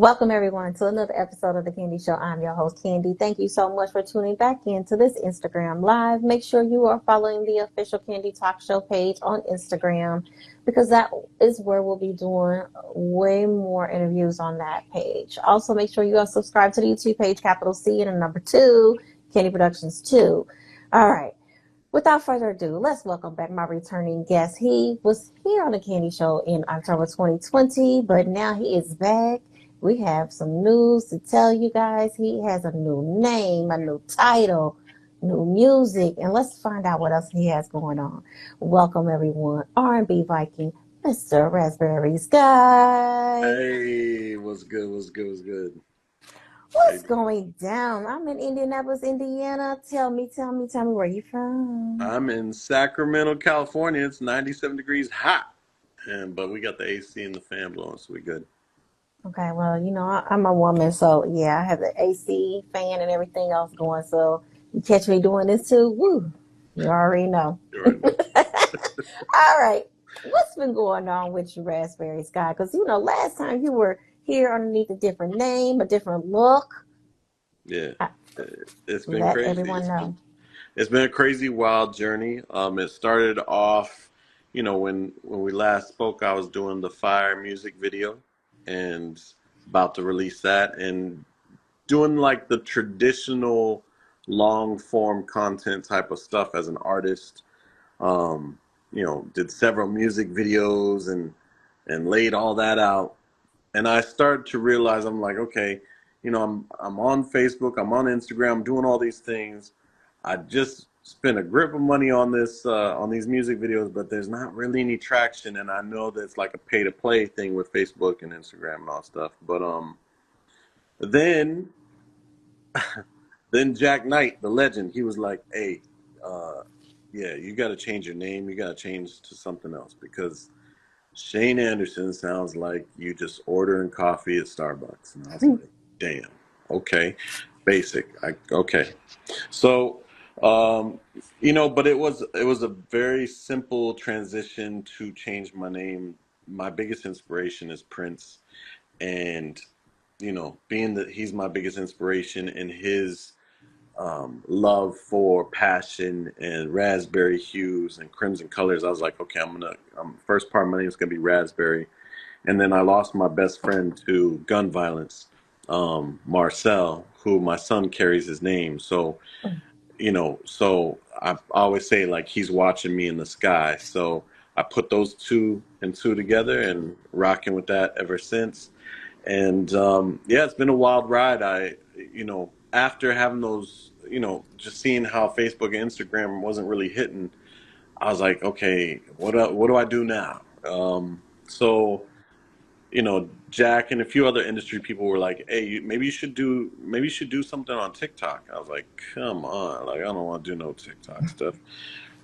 Welcome everyone to another episode of the Candy Show. I'm your host, Candy. Thank you so much for tuning back into this Instagram Live. Make sure you are following the official Candy Talk Show page on Instagram because that is where we'll be doing way more interviews on that page. Also, make sure you are subscribed to the YouTube page, capital C and a number 2, Candy Productions 2. All right. Without further ado, let's welcome back my returning guest. He was here on the Candy Show in October 2020, but now he is back. We have some news to tell you guys. He has a new name, a new title, new music, and let's find out what else he has going on. Welcome everyone, R&B Viking, Mr. Raspberry Sky. Hey, what's good? What's good? What's good? What's going down? I'm in Indianapolis, Indiana. Tell me where you from? I'm in Sacramento, California. It's 97 degrees hot, but we got the AC and the fan blowing, so we good. Okay, well, I'm a woman, so yeah, I have the AC, fan, and everything else going. So you catch me doing this too, woo, you already know. All right, what's been going on with you, Raspberry Sky? Because last time you were here underneath a different name, a different look. Yeah, it's been Let crazy. everyone know. It's been a crazy, wild journey. It started off, when we last spoke, I was doing the Fire music video and about to release that and doing like the traditional long form content type of stuff as an artist. Um, did several music videos and laid all that out. And I started to realize I'm like, okay, I'm on Facebook, I'm on Instagram, I'm doing all these things. I just spent a grip of money on this on these music videos, but there's not really any traction. And I know that's like a pay to play thing with Facebook and Instagram and all stuff. But then then Jack Knight, the legend, he was like, hey, uh, yeah, you got to change your name. You got to change to something else because Shane Anderson sounds like you just ordering coffee at Starbucks. And I was like, damn, okay, basic. Okay. So, but it was a very simple transition to change my name. My biggest inspiration is Prince, and being that he's my biggest inspiration in his love for passion and raspberry hues and crimson colors, I was like, okay, first part of my name is gonna be Raspberry, and then I lost my best friend to gun violence, Marcel, who my son carries his name. So so I always say like he's watching me in the sky. So I put those two and two together and rocking with that ever since. And yeah, it's been a wild ride. After having those, just seeing how Facebook and Instagram wasn't really hitting, I was like, okay, what do I do now? So Jack and a few other industry people were like, "Hey, maybe you should do something on TikTok." I was like, "Come on, like I don't want to do no TikTok stuff."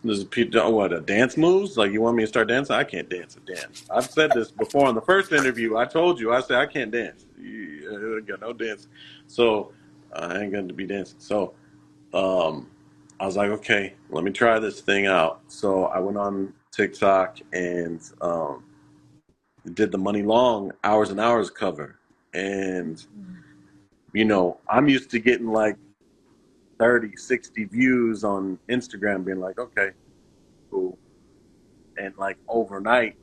There's people, what, dance moves? Like you want me to start dancing? I can't dance a dance. I've said this before in the first interview. I told you, I said I can't dance. You got no dance, so I ain't going to be dancing. So um, I was like, okay, let me try this thing out. So I went on TikTok and did the Money Long hours and hours cover. And, I'm used to getting like 30, 60 views on Instagram, being like, okay, cool. And like overnight,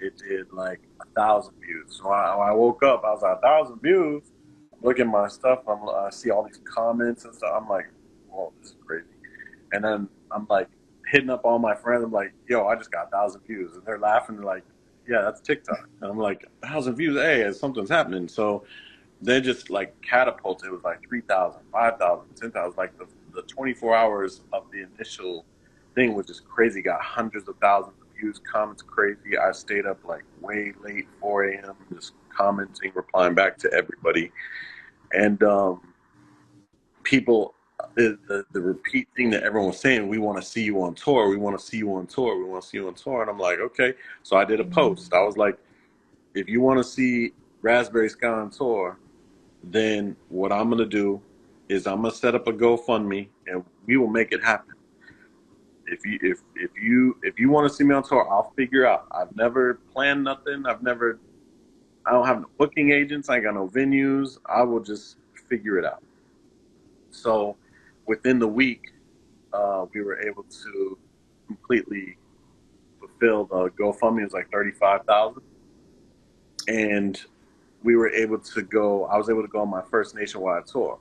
it did like 1,000 views. So I woke up, I was like, 1,000 views. I'm looking at my stuff, I see all these comments and stuff. I'm like, whoa, this is crazy. And then I'm like hitting up all my friends. I'm like, yo, I just got 1,000 views. And they're laughing. They're like, yeah, that's TikTok. And I'm like, 1,000 views. Hey, something's happening. So they just like catapulted. It was like 3,000, 5,000, 10,000. Like the 24 hours of the initial thing was just crazy. Got hundreds of thousands of views, comments crazy. I stayed up like way late, 4 a.m., just commenting, replying back to everybody. And people, the repeat thing that everyone was saying, we want to see you on tour. We want to see you on tour. We want to see you on tour. And I'm like, okay. So I did a post. I was like, if you want to see Raspberry Sky on tour, then what I'm gonna do is I'm gonna set up a GoFundMe and we will make it happen. If you want to see me on tour, I'll figure out. I've never planned nothing. I've never I don't have no booking agents. I ain't got no venues. I will just figure it out. So within the week, we were able to completely fulfill the GoFundMe. It was like 35,000, and we were able to go. I was able to go on my first nationwide tour.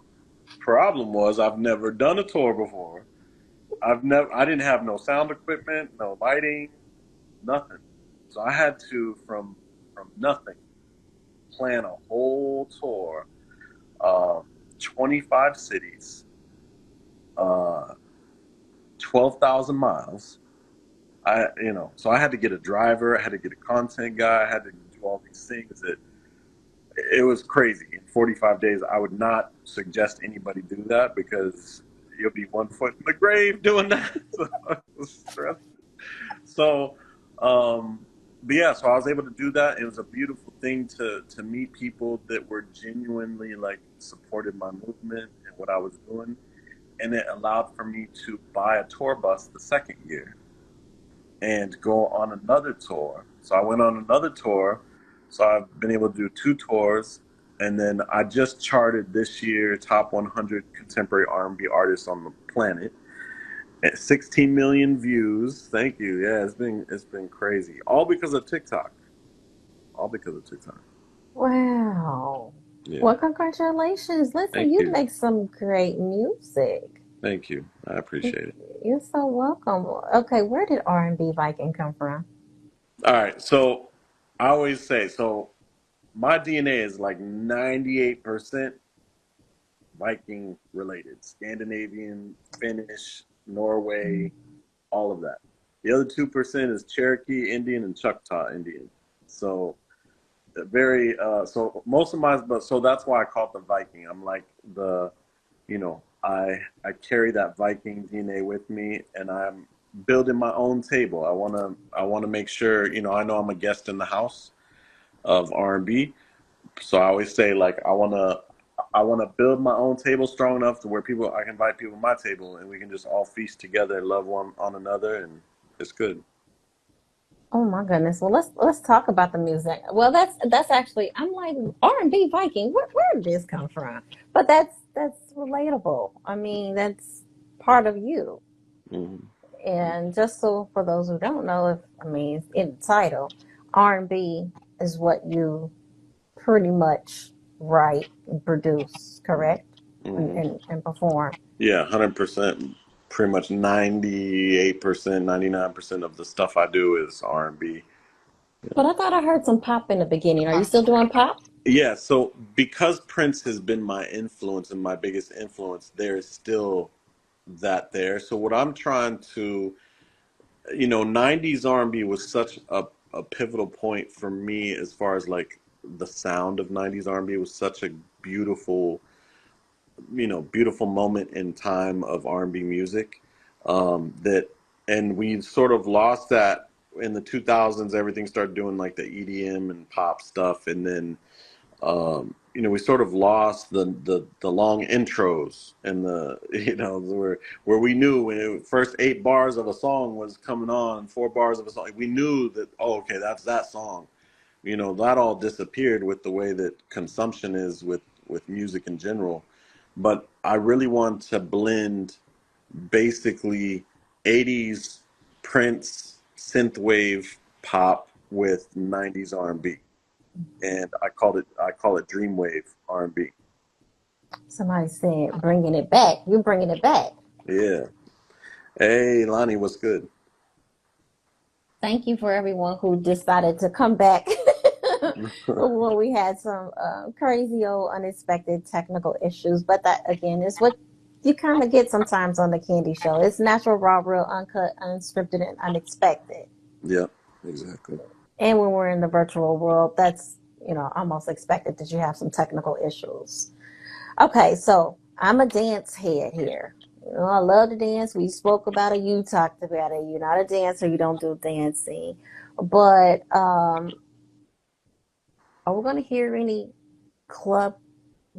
Problem was, I've never done a tour before. I didn't have no sound equipment, no lighting, nothing. So I had to, from nothing, plan a whole tour, um, 25 cities, uh, 12,000 miles. So I had to get a driver, I had to get a content guy, I had to do all these things that it was crazy. In 45 days, I would not suggest anybody do that because you'll be 1 foot in the grave doing that. So I was stressed. So, but yeah, so I was able to do that. It was a beautiful thing to meet people that were genuinely like supported my movement and what I was doing, and it allowed for me to buy a tour bus the second year and go on another tour. So I went on another tour. So I've been able to do two tours, and then I just charted this year top 100 contemporary R&B artists on the planet. At 16 million views. Thank you. Yeah, it's been crazy. All because of TikTok. All because of TikTok. Wow. Yeah. Well, congratulations. Listen, Thank you you. make some great music. Thank you. I appreciate it. You're so welcome. Okay, where did R&B Viking come from? All right. So I always say, so my DNA is like 98% Viking related. Scandinavian, Finnish, Norway, all of that. The other 2% is Cherokee Indian and Choctaw Indian. So very so most of my but so that's why I call it the Viking. I'm like the I carry that Viking DNA with me, and I'm building my own table. I want to make sure, I know I'm a guest in the house of R&B. So I always say like I want to build my own table strong enough to where people I can invite people to my table and we can just all feast together and love one on another, and it's good. Oh my goodness. Well, let's talk about the music. Well, that's actually I'm like R&B Viking. Where did this come from? But that's relatable. I mean, that's part of you. Hmm. And just so for those who don't know, if I mean in the title, R&B is what you pretty much write and produce, correct? And Hmm. and perform. Yeah, 100%. Pretty much 98%, 99% of the stuff I do is R&B. But I thought I heard some pop in the beginning. Are you still doing pop? Yeah, so because Prince has been my influence and my biggest influence, there is still that there. So what I'm trying to, 90s R&B was such a pivotal point for me as far as like the sound of 90s R&B was such a beautiful beautiful moment in time of R&B music, that and we sort of lost that in the 2000s. Everything started doing like the EDM and pop stuff, and then we sort of lost the long intros and the where we knew when the first 8 bars of a song was coming on, 4 bars of a song, we knew that, oh, okay, that's that song. That all disappeared with the way that consumption is with music in general. But I really want to blend basically 80s Prince synthwave pop with 90s R&B, and I call it Dreamwave R&B. Somebody said bringing it back. You're bringing it back. Yeah. Hey, Lonnie, what's good? Thank you for everyone who decided to come back when we had some crazy old unexpected technical issues. But that again is what you kind of get sometimes on the Candy Show. It's natural, raw, real, uncut, unscripted, and unexpected. Yep, exactly. And when we're in the virtual world, that's almost expected that you have some technical issues. Okay, so I'm a dance head here. I love to dance. We spoke about it. You talked about it. You're not a dancer. You don't do dancing. But are we going to hear any club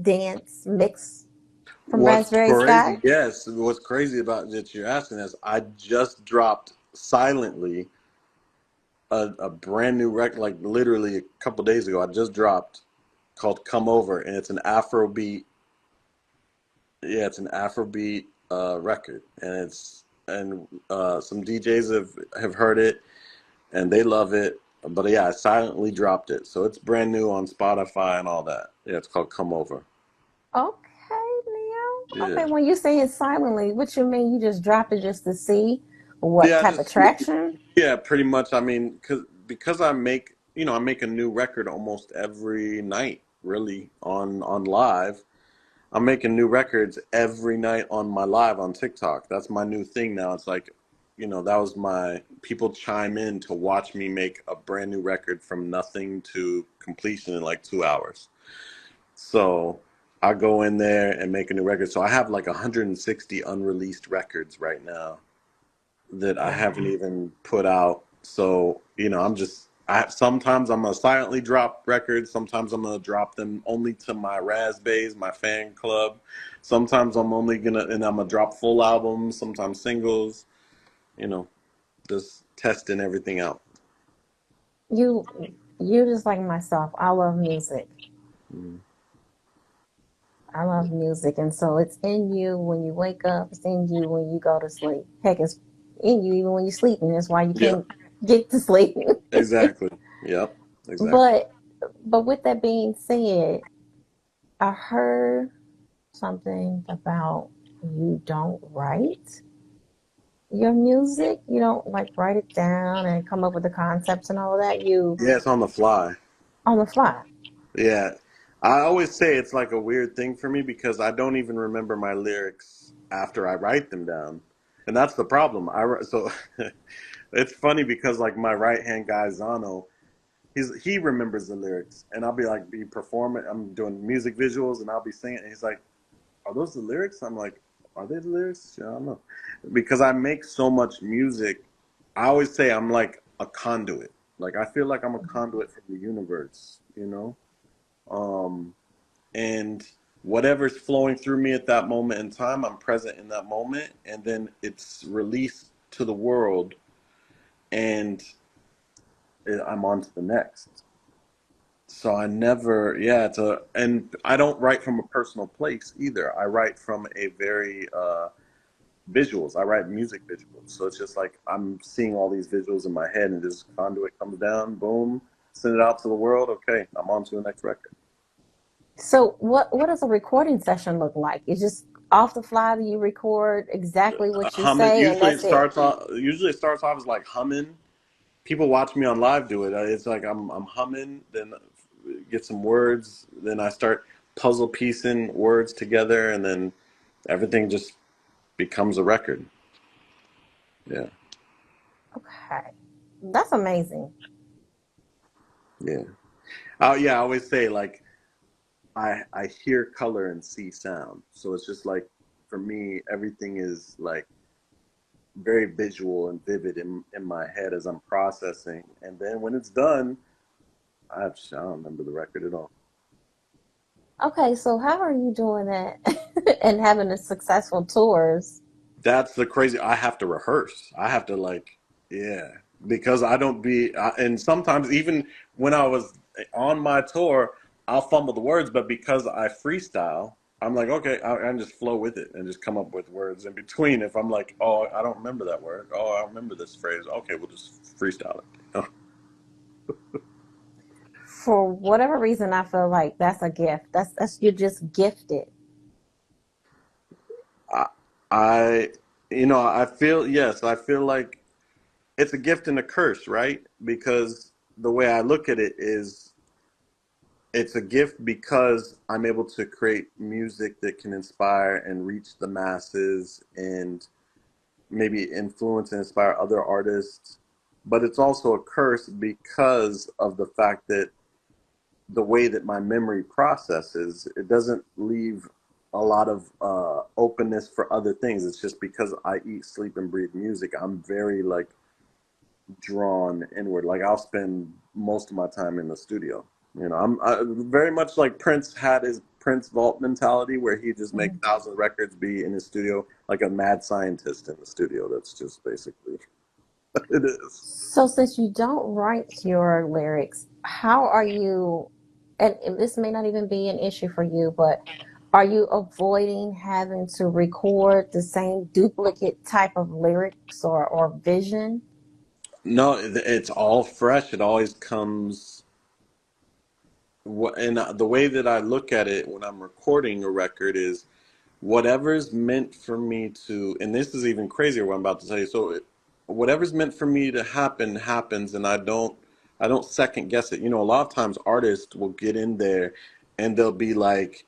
dance mix from What's Raspberry crazy? Sky? Yes, what's crazy about that you're asking is I just dropped silently a brand new record, like literally a couple days ago. I just dropped called "Come Over," and it's an Afrobeat. Yeah, it's an Afrobeat record, and some DJs have heard it and they love it. But yeah, I silently dropped it, so it's brand new on Spotify and all that. Yeah, it's called "Come Over." Okay, Leo. Yeah, Okay, when you say it silently, what you mean? You just dropped it just to see what yeah, type of just traction? yeah, pretty much. I mean, because I make a new record almost every night, really on live. I'm making new records every night on my live on TikTok. That's my new thing now. It's like, that was my people chime in to watch me make a brand new record from nothing to completion in like 2 hours. So I go in there and make a new record. So I have like 160 unreleased records right now that I haven't Wow. even put out. So, sometimes I'm gonna silently drop records. Sometimes I'm gonna drop them only to my Raspberries, my fan club. Sometimes I'm gonna drop full albums, sometimes singles, you know, just testing everything out. You you just like myself. I love music. Mm. I love music, and so it's in you when you wake up. It's in you when you go to sleep. Heck, it's in you even when you're sleeping. That's why you Yeah, can't get to sleep. exactly. Yep, exactly. but but with that being said, I heard something about you don't write your music. You don't like write it down and come up with the concepts and all of that. You Yeah, it's on the fly. on the fly. Yeah. I always say it's like a weird thing for me because I don't even remember my lyrics after I write them down. And that's the problem. So it's funny because like my right hand guy Zano, he remembers the lyrics and I'll be like be performing. I'm doing music visuals and I'll be singing and he's like, "Are those the lyrics?" I'm like, "Are they the lyrics?" Yeah, I don't know. Because I make so much music, I always say I'm like a conduit. Like I feel like I'm a conduit from the universe, you know? Um, and whatever's flowing through me at that moment in time, I'm present in that moment, and then it's released to the world, and I'm on to the next. So I never, yeah, and I don't write from a personal place either. I write from a very visuals. I write music visuals, so it's just like I'm seeing all these visuals in my head, and this conduit comes down, boom, send it out to the world. Okay, I'm on to the next record. So what does a recording session look like? It's just off the fly that you record exactly what you Humming. say and that's it. Usually it starts off as like humming. People watch me on live do it. It's like I'm humming, then get some words, then I start puzzle piecing words together, and then everything just becomes a record. Yeah, Okay. That's amazing. yeah. Oh yeah, I always say like I hear color and see sound. So it's just like for me, everything is like very visual and vivid in my head as I'm processing. And then when it's done, I don't remember the record at all. Okay, so how are you doing that and having a successful tours? That's the crazy. I have to rehearse. I have to like, yeah, because I don't be. And sometimes even when I was on my tour, I'll fumble the words, but because I freestyle, I'm like, okay, I can just flow with it and just come up with words in between. If I'm like, oh, I don't remember that word. Oh, I remember this phrase. Okay, we'll just freestyle it. For whatever reason, I feel like that's a gift. That's you're just gifted. I, I, I feel yes, I feel like it's a gift and a curse, right? Because the way I look at it is it's a gift because I'm able to create music that can inspire and reach the masses and maybe influence and inspire other artists. But it's also a curse because of the fact that the way that my memory processes, it doesn't leave a lot of openness for other things. It's just because I eat, sleep, and breathe music. I'm very like drawn inward. Like I'll spend most of my time in the studio. Very much like Prince had his Prince Vault mentality, where he just make Mhm. thousands of records, be in his studio like a mad scientist in the studio. That's just basically. It is. So since you don't write your lyrics, how are you, and this may not even be an issue for you, but are you avoiding having to record the same duplicate type of lyrics or vision? No, it's all fresh. It always comes. And the way that I look at it when I'm recording a record is whatever's meant for me to, and this is even crazier what I'm about to say. So whatever's meant for me to happen happens, and I don't second guess it. A lot of times artists will get in there and they'll be like,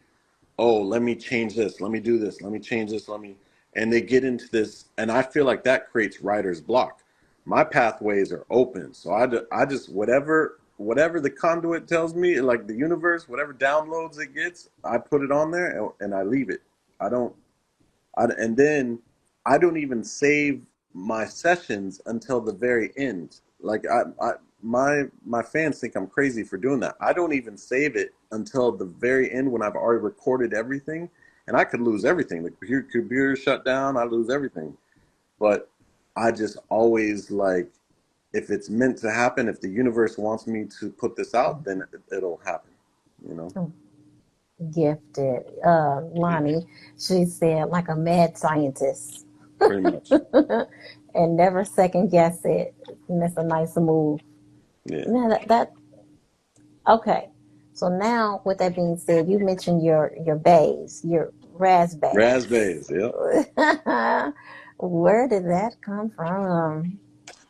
oh, let me change this, let me do this, let me change this, and they get into this, and I feel like that creates writer's block. My pathways are open, so I just whatever the conduit tells me, like the universe, whatever downloads it gets, I put it on there and I leave it. I don't and then I don't even save my sessions until the very end. Like my fans think I'm crazy for doing that. I don't even save it until the very end when I've already recorded everything, and I could lose everything. The computer shut down, I lose everything. But I just always like, if it's meant to happen, if the universe wants me to put this out, then it'll happen. You know, Gifted. yeah, Lonnie, she said, like a mad scientist. pretty much. And never second guess it. And that's a nice move. Yeah, Now that okay. So now with that being said, you mentioned your bays, your raspberries. raspberries. Yep. Where did that come from?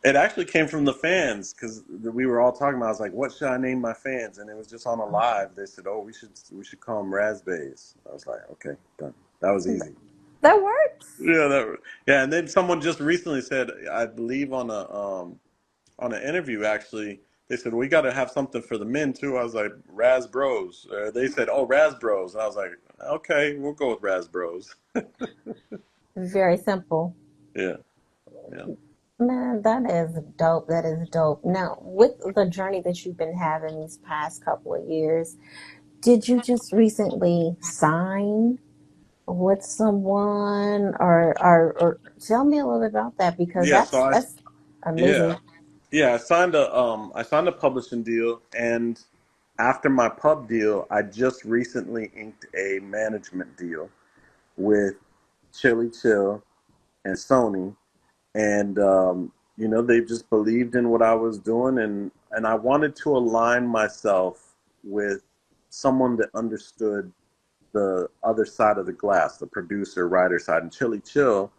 It actually came from the fans because we were all talking about. I was like, "What should I name my fans?" And it was just on a live. They said, "Oh, we should call them raspberries." I was like, "Okay, done." That was easy. That works. Yeah, yeah. And then someone just recently said, I believe on an interview actually, they said we got to have something for the men too. I was like, Raz Bros. They said, "Oh, Raz Bros." And I was like, "Okay, we'll go with Raz Bros." Very simple. Yeah, yeah. Man, that is dope. That is dope. Now, with the journey that you've been having these past couple of years, did you just recently sign with someone, or tell me a little bit about that because Yeah, so that's yeah. amazing. Yeah, I signed a publishing deal, and after my pub deal, I just recently inked a management deal with Chili Chill and Sony, and they just believed in what I was doing, and I wanted to align myself with someone that understood the other side of the glass, the producer writer side, and Chili Chill,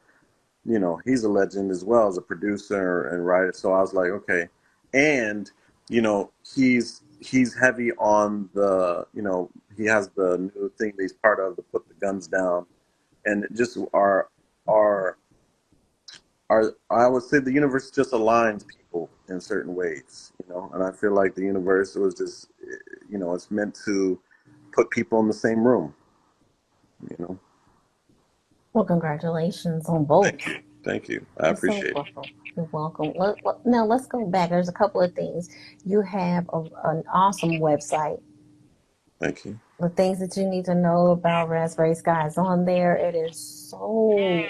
he's a legend as well as a producer and writer. So I was like, okay, and he's heavy on he has the new thing that he's part of, the Put the Guns Down, and it just our I would say the universe just aligns people in certain ways, and I feel like the universe was just, it's meant to put people in the same room, you know. Well, congratulations on Thank both. you, thank you. I You're so appreciate it. welcome. You're welcome. Now let's go back. There's a couple of things. You have an awesome website. Thank you. The things that you need to know about Raspberry Sky is on there. It is so,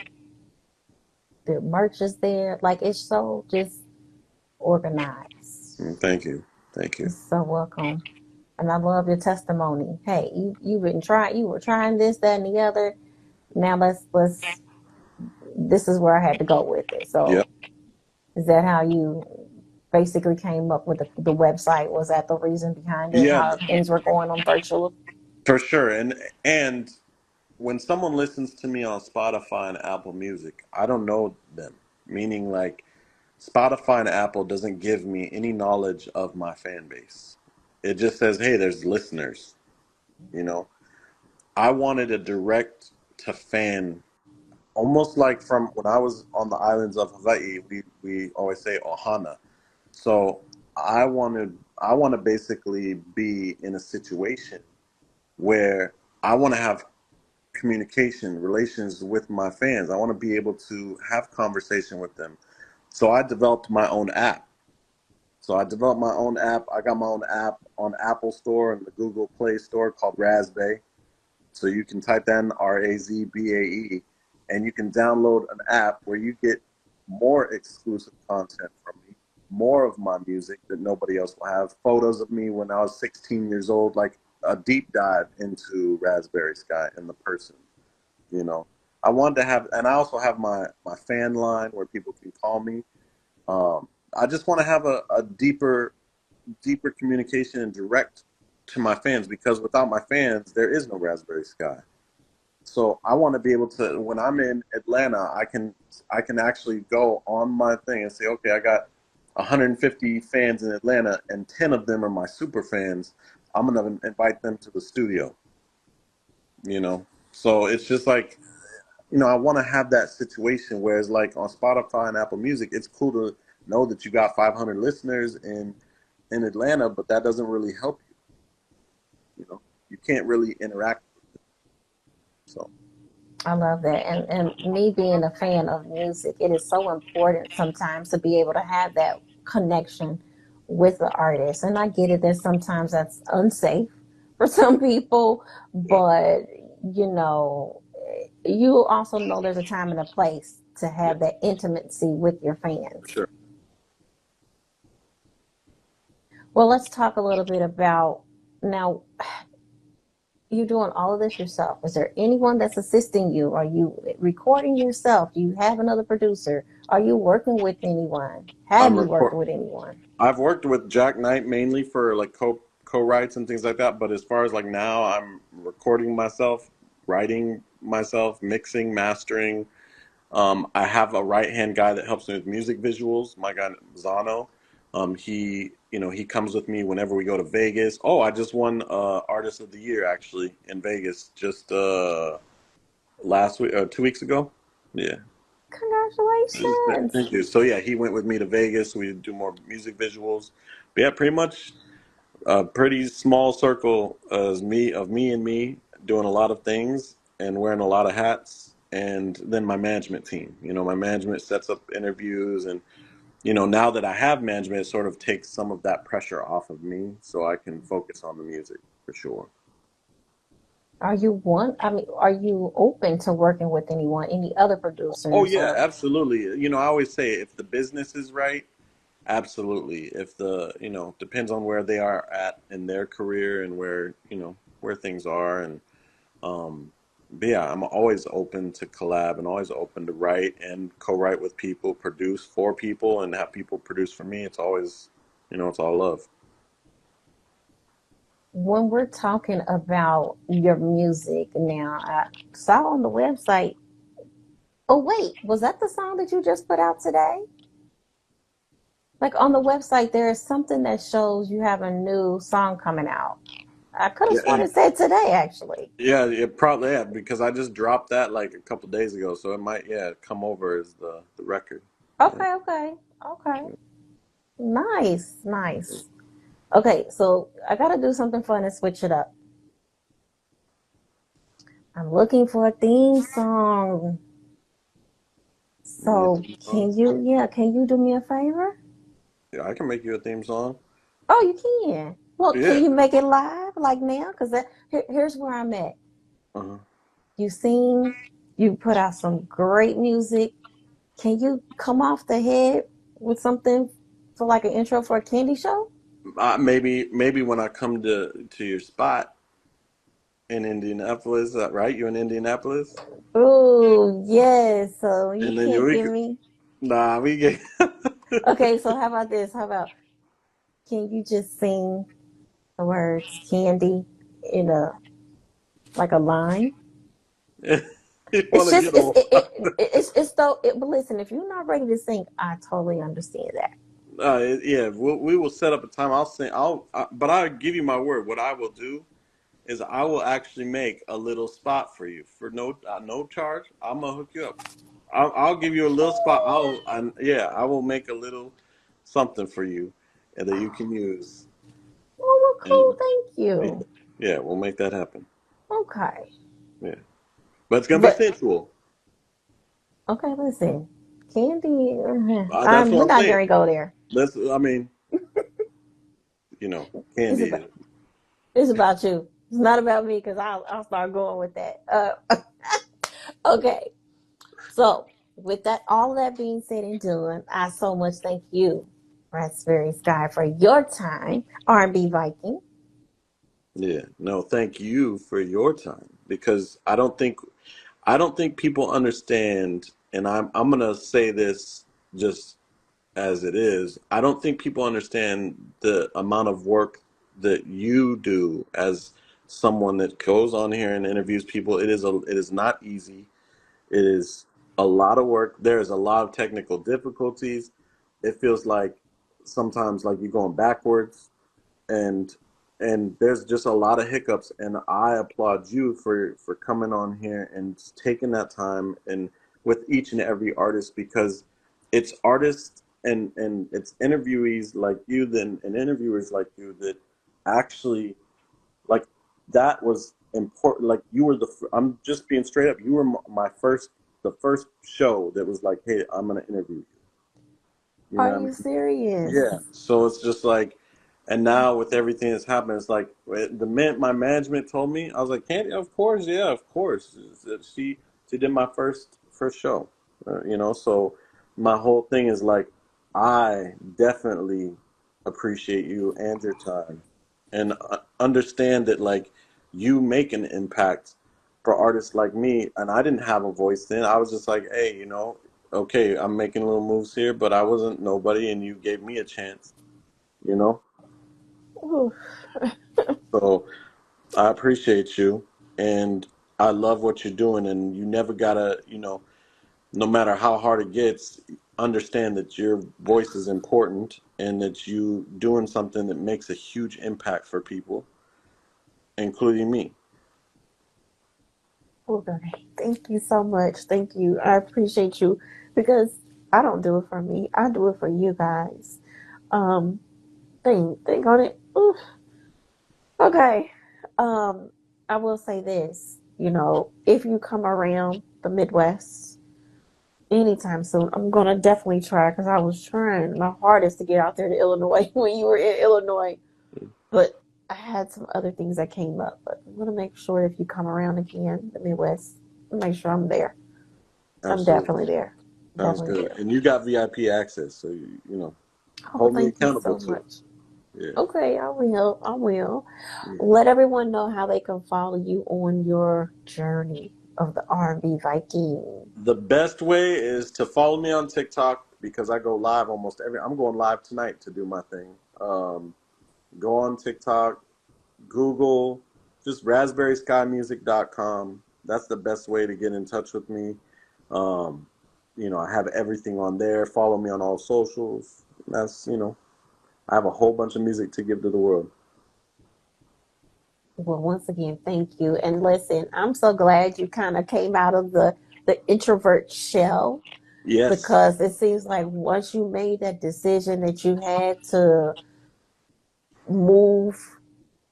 the merch is there. Like it's so just organized. Thank you. Thank You're you. so welcome. And I love your testimony. Hey, you were trying this, that, and the other. Now let's this is where I had to go with it. So Yep. is that how you basically came up with the website? Was that the reason behind it? Yeah, How things were going on virtual? for sure. And when someone listens to me on Spotify and Apple Music, I don't know them. Meaning like Spotify and Apple doesn't give me any knowledge of my fan base. It just says, "Hey, there's listeners." You know, I wanted a direct to fan, almost like from when I was on the islands of Hawaii. We always say ohana. So I want to basically be in a situation where I want to have communication, relations with my fans. I want to be able to have conversation with them. So I developed my own app. I got my own app on Apple Store and the Google Play Store called Raspberry. So you can type in Razbae, and you can download an app where you get more exclusive content from me, more of my music that nobody else will have. Photos of me when I was 16 years old, like a deep dive into Raspberry Sky and the person, you know. I wanted to have, and I also have my fan line where people can call me. I just want to have a deeper communication and direct to my fans because without my fans, there is no Raspberry Sky. So I want to be able to, when I'm in Atlanta, I can actually go on my thing and say, okay, I got 150 fans in Atlanta, and 10 of them are my super fans. I'm gonna invite them to the studio, you know. So it's just like, I want to have that situation. Whereas like on Spotify and Apple Music, it's cool to know that you got 500 listeners in Atlanta, but that doesn't really help you. You know, you can't really interact. So I love that. And me being a fan of music, it is so important sometimes to be able to have that connection with the artist. And I get it that sometimes that's unsafe for some people, yeah, but you know, you also know there's a time and a place to yeah, have that intimacy with your for fans. sure. Well, let's talk a little bit about now. You doing all of this yourself? Is there anyone that's assisting you? Are you recording yourself? Do you have another producer? Are you working with anyone? Have I'm you record. worked with anyone? I've worked with Jack Knight mainly for like co-writes and things like that. But as far as like now, I'm recording myself, writing myself, mixing, mastering. I have a right hand guy that helps me with music visuals. My guy Zano. He comes with me whenever we go to Vegas. Oh, I just won Artist of the Year actually in Vegas just last week, 2 weeks ago. Yeah. Congratulations. Thank you. So yeah, he went with me to Vegas. We do more music visuals. But yeah, pretty much a pretty small circle as me and me doing a lot of things and wearing a lot of hats. And then my management team. My management sets up interviews, and now that I have management, it sort of takes some of that pressure off of me, so I can focus on the music for sure. Are you open to working with anyone, any other Oh producers yeah, or absolutely. I always say if the business is right, absolutely. If depends on where they are at in their career and where things are. And but yeah, I'm always open to collab and always open to write and co-write with people, produce for people, and have people produce for me. It's always, it's all love. when we're talking about your music now, I saw on the website. Oh wait, was that the song that you just put out today? Like on the website, there is something that shows you have a new song coming out. I could have Yeah, sworn it said today, actually. yeah, it probably, yeah, because I just dropped that like a couple days ago, so it might, yeah, come over as the record. Yeah. Okay, okay, okay. Nice, nice. Okay, so I gotta do something fun and switch it up. I'm looking for a theme song. You need a So theme song? can you do me a favor? Yeah, I can make you a theme song. Oh, you can. Well, can Yeah. you make it live like now? Because here's where I'm at. Uh-huh. You sing, you put out some great music. Can you come off the head with something for like an intro for a candy show? Maybe when I come to your spot in Indianapolis, right? You're in Indianapolis, Oh, yes. So you and then can't we give could. me. Nah, we get. Okay, so how about this? How about can you just sing the words candy in a like a line? You It's want to just get a? it's though it, but listen, if you're not ready to sing, I totally understand that. Yeah, we will set up a time. I'll sing. But I'll give you my word. What I will do is I will actually make a little spot for you for no charge. I'm gonna hook you up. I'll give you a little spot. Yeah, I will make a little something for you, and that you can use. Oh, well, cool, And thank yeah, you. yeah, we'll make that happen. Okay. Yeah, but it's gonna be But sensual. okay, listen. Candy, That's what we're I'm not saying. gonna go there. I mean, It's candy. about it's about you. It's not about me because I'll start going with that. Okay. So with that, all of that being said and done, I so much thank you, Raspberry Sky, for your time, R&B Viking. Yeah. No, thank you for your time because I don't think people understand, and I'm gonna say this just as it is. I don't think people understand the amount of work that you do as someone that goes on here and interviews people. It is not easy. It is a lot of work. There is a lot of technical difficulties. It feels like sometimes like you're going backwards and there's just a lot of hiccups, and I applaud you for coming on here and taking that time and with each and every artist, because it's artists and it's interviewees like you then and interviewers like you that actually like that was important. Like you were I'm just being straight up, you were my first the first show that was like, hey, I'm gonna interview you know Are what I you mean? Yeah. serious? So it's just like, and now with everything that's happened, it's like my management told me, I was like, Candy, of course, yeah, of course. She did my first show, So my whole thing is like, I definitely appreciate you and your time, and understand that like you make an impact for artists like me, and I didn't have a voice then. I was just like, hey, okay, I'm making little moves here, but I wasn't nobody, and you gave me a chance, you know? Ooh. So I appreciate you, and I love what you're doing, and you never gotta, no matter how hard it gets, understand that your voice is important and that you doing something that makes a huge impact for people, including me. Okay. Thank you so much. Thank you. I appreciate you because I don't do it for me. I do it for you guys. Um, think on it. Ooh. Okay. I will say this. If you come around the Midwest anytime soon, I'm gonna definitely try because I was trying my hardest to get out there to Illinois when you were in Illinois, but I had some other things that came up. But I'm gonna make sure if you come around again, the Midwest, make sure I'm there. I'm Absolutely. definitely there. Sounds Definitely good. there. And you got VIP access, so Oh, hold me thank you accountable so too. much. Yeah. Okay, I will. I will. Yeah. Let everyone know how they can follow you on your journey of the R&B Viking. The best way is to follow me on TikTok because I go live I'm going live tonight to do my thing. Go on TikTok, Google, just raspberryskymusic.com. That's the best way to get in touch with me. Um, I have everything on there. Follow me on all socials. I have a whole bunch of music to give to the world. Well, once again, thank you. And listen, I'm so glad you kind of came out of the introvert shell Yes. because it seems like once you made that decision that you had to move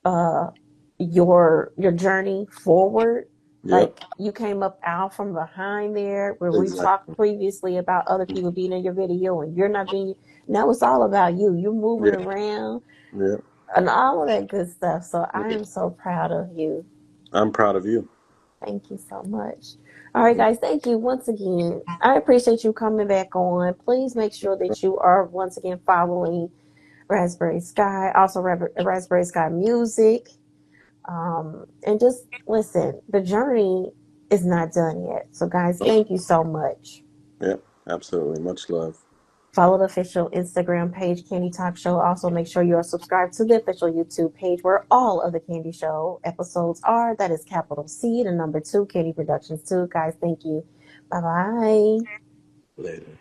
uh your journey forward, Yep. like you came up out from behind there where we talked Exactly. previously about other people being in your video and you're not being. Now it's all about you. You're moving Yeah. around Yeah. and all of that good stuff. So I Yeah. am so proud of you. I'm proud of you. Thank you so much. All right, guys, thank you once again. I appreciate you coming back on. Please make sure that you are once again following Raspberry Sky, also Raspberry Sky Music. And just listen, the journey is not done yet. So, guys, thank you so much. Yep. Absolutely. Much love. Follow the official Instagram page, Candy Talk Show. Also, make sure you are subscribed to the official YouTube page where all of the Candy Show episodes are. That is capital C, the number 2, Candy Productions 2. Guys, thank you. Bye bye. Later.